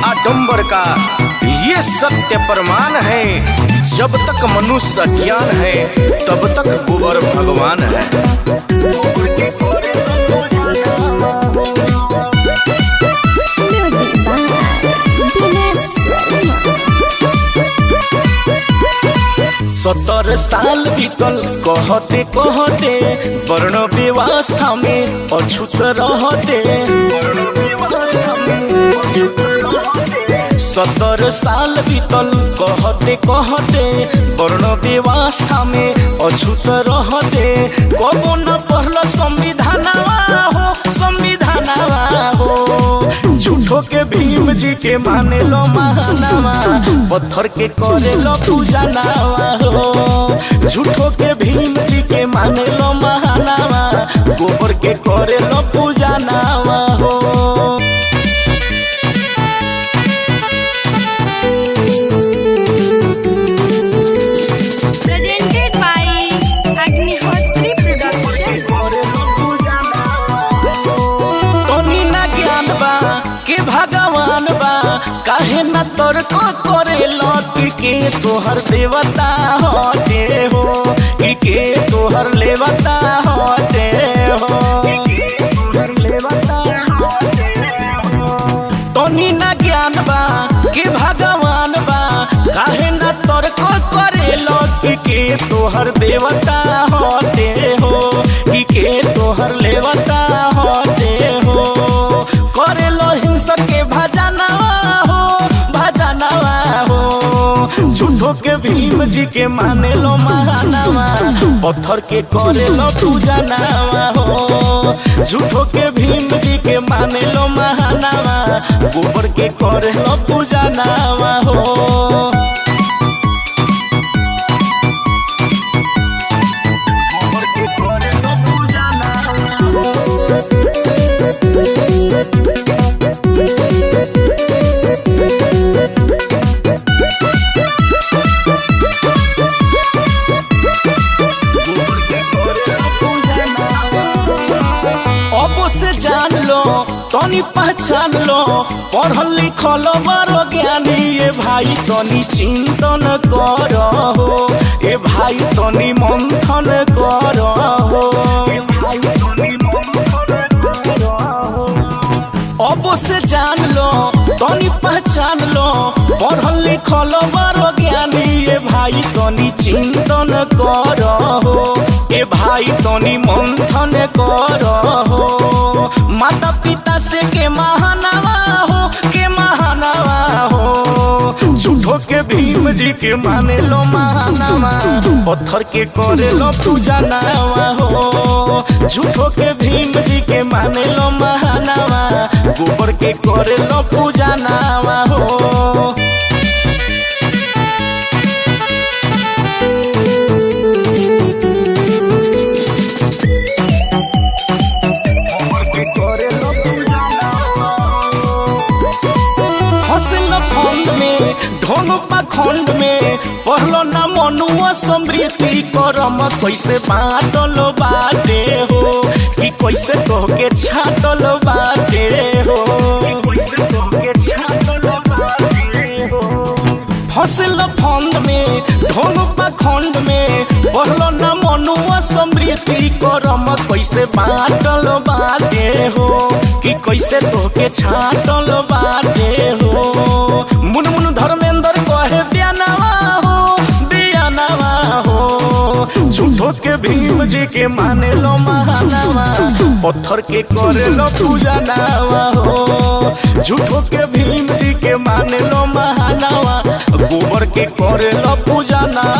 आडंबर का ये सत्य प्रमाण है। जब तक मनुष्य अज्ञान है तब तक कुंवर भगवान है। सत्तर साल बीतल कहते कहते वर्ण व्यवस्था में अछूत रहते। 70 साल बीतल कहते कहते वर्ण व्यवस्था में अछूत रहते। कबो न पढ़ल संविधानवा हो झूठो के भीम जी के माने लो महानावा, पत्थर के करे लो पूजा नावा हो। झूठो के भीम जी के माने लो महानावा, गोबर के करे लो पूजा नावा हो। काहे न तर्क करे लौट के तोहर देवता होते हो, के तोहर लेवता होते हो। तनी न ज्ञान बा के भगवान बा, काहे न तर्क करे लौट के तोहर देवता होते हो, के तोहर लेवता होते हो। करे लो हिंसा के भजनवा हो, झूठो के भीम जी के माने लो महानावा, पत्थर के करे लो पूजा नावा हो। झूठो के भीम जी के माने लो महानावा, गोबर के करे लो पूजा नावा हो। से जान लो तनी पहचान लो, पढ़ल लिखल बड़ो ज्ञानी ये भाई तनी चिंतन करो हो। ए भाई तनी मंथन करो हो। अब से जान लो तनी पहचान लो, पढ़ल लिखल बड़ो ज्ञानी ये भाई तनी चिंतन करो हो। ए भाई तनी मंथन करो हो। माता पिता से के महानावा हो, झूठो के भीम जी के माने लो महानावा, पत्थर के करे लो पूजा नावा हो। झूठो के भीम जी के माने लो महानावा, गोबर के करे लो पूजा नावा हो। खंड में ढोंग पाखंड में पढ़लो ना मनुआ समृद्धि करम कैसे बाटल बाटे हो, कि कैसे तोहके छाटल बाटे हो। फसल फंड में ढोंग पाखंड में पढ़लो ना मनुआ समृद्धि करम कैसे बाटल बाटे हो, कि कैसे तोहके छाटल बाटे हो। मुन मुन धर्मेंद्र कहे बियानावा हो, झूठो के भीम जी के माने लो महानावा, पत्थर के करे लो पूजा नावा हो। झूठो के भीम जी के माने लो महानावा, गोबर के करे लो पूजा नावा।